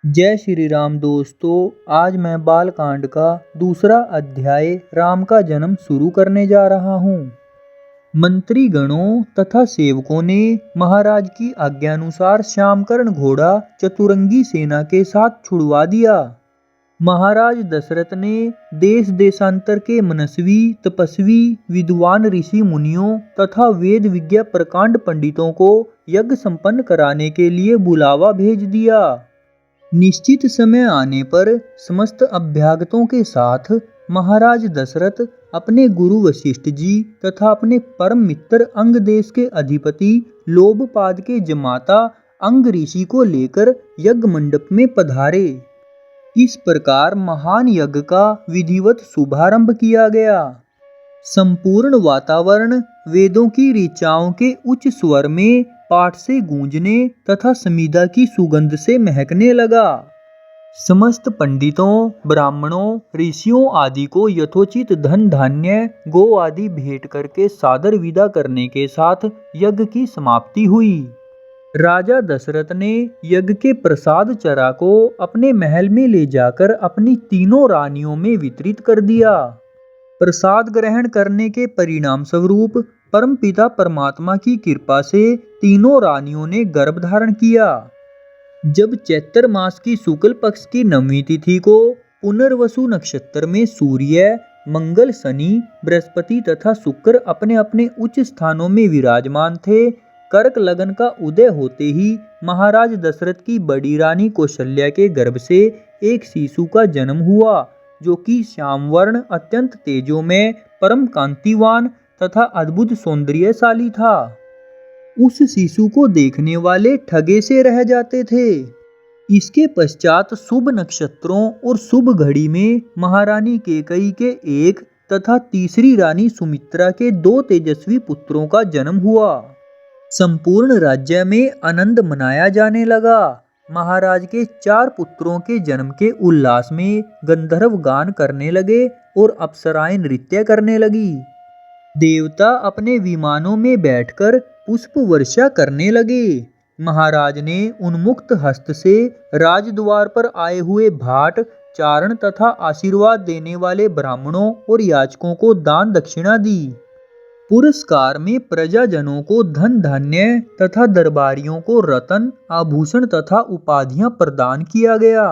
जय श्री राम दोस्तों। आज मैं बालकांड का दूसरा अध्याय राम का जन्म शुरू करने जा रहा हूँ। मंत्री गणों तथा सेवकों ने महाराज की आज्ञानुसार श्यामकर्ण घोड़ा चतुरंगी सेना के साथ छुड़वा दिया। महाराज दशरथ ने देश देशांतर के मनस्वी तपस्वी विद्वान ऋषि मुनियों तथा वेद विज्ञ प्रकांड पंडितों को यज्ञ संपन्न कराने के लिए बुलावा भेज दिया। निश्चित समय आने पर समस्त अभ्यागतों के साथ महाराज दशरथ अपने गुरु वशिष्ठ जी तथा अपने परम मित्र अंग देश के अधिपति लोभपाद के जमाता अंग ऋषि को लेकर यज्ञ मंडप में पधारे। इस प्रकार महान यज्ञ का विधिवत शुभारंभ किया गया। संपूर्ण वातावरण वेदों की ऋचाओं के उच्च स्वर में पाठ से गूंजने तथा समीधा की सुगंध से महकने लगा। समस्त पंडितों, ब्राह्मणों, ऋषियों आदि को यथोचित धन धान्य गो आदि भेंट करके सादर विदा करने के साथ यज्ञ की समाप्ति हुई। राजा दशरथ ने यज्ञ के प्रसाद चरा को अपने महल में ले जाकर अपनी तीनों रानियों में वितरित कर दिया। प्रसाद ग्रहण करने के परिणाम स्वरूप परमपिता परमात्मा की कृपा से तीनों रानियों ने गर्भ धारण किया। जब चैत्र मास की शुक्ल पक्ष की 9वीं तिथि को पुनर्वसु नक्षत्र में सूर्य, मंगल, शनि, बृहस्पति तथा शुक्र अपने अपने उच्च स्थानों में विराजमान थे, कर्क लगन का उदय होते ही महाराज दशरथ की बड़ी रानी कौशल्या के गर्भ से एक शिशु का जन्म हुआ, जो कि श्यामवर्ण, अत्यंत तेजोमय, परम कांतिवान तथा अद्भुत सौंदर्यशाली था। उस शिशु को देखने वाले ठगे से रह जाते थे। इसके पश्चात शुभ नक्षत्रों और शुभ घड़ी में महारानी केकई के एक तथा तीसरी रानी सुमित्रा के 2 तेजस्वी पुत्रों का जन्म हुआ। संपूर्ण राज्य में आनंद मनाया जाने लगा। महाराज के 4 पुत्रों के जन्म के उल्लास में गंधर्व गान करने लगे और अप्सराएं नृत्य करने लगी। देवता अपने विमानों में बैठकर पुष्प वर्षा करने लगे। महाराज ने उन्मुक्त हस्त से राजद्वार पर आए हुए भाट, चारण तथा आशीर्वाद देने वाले ब्राह्मणों और याचकों को दान दक्षिणा दी। पुरस्कार में प्रजाजनों को धन धान्य तथा दरबारियों को रत्न, आभूषण तथा उपाधियां प्रदान किया गया।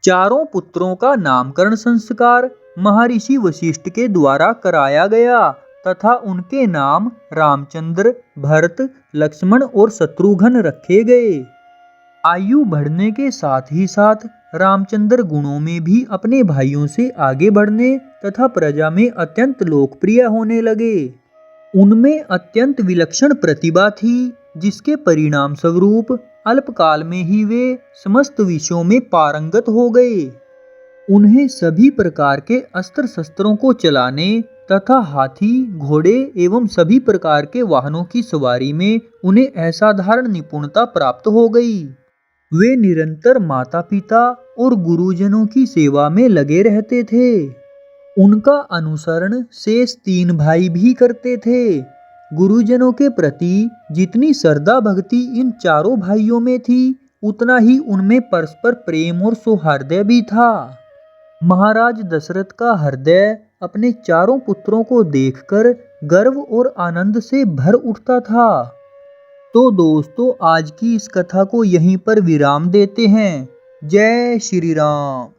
चारों पुत्रों का नामकरण संस्कार महर्षि वशिष्ठ के द्वारा कराया गया तथा उनके नाम रामचंद्र, भरत, लक्ष्मण और शत्रुघ्न रखे गए। आयु बढ़ने के साथ ही साथ रामचंद्र गुणों में भी अपने भाइयों से आगे बढ़ने तथा प्रजा में अत्यंत लोकप्रिय होने लगे। उनमें अत्यंत विलक्षण प्रतिभा थी, जिसके परिणाम स्वरूप अल्पकाल में ही वे समस्त विषयों में पारंगत हो गए। उन्हें सभी प्रकार के अस्त्र शस्त्रों को चलाने तथा हाथी, घोड़े एवं सभी प्रकार के वाहनों की सवारी में उन्हें असाधारण निपुणता प्राप्त हो गई। वे निरंतर माता पिता और गुरुजनों की सेवा में लगे रहते थे। उनका अनुसरण शेष 3 भाई भी करते थे। गुरुजनों के प्रति जितनी श्रद्धा भक्ति इन चारों भाइयों में थी, उतना ही उनमें परस्पर प्रेम और सौहार्द भी था। महाराज दशरथ का हृदय अपने चारों पुत्रों को देखकर गर्व और आनंद से भर उठता था। तो दोस्तों, आज की इस कथा को यहीं पर विराम देते हैं। जय श्री राम।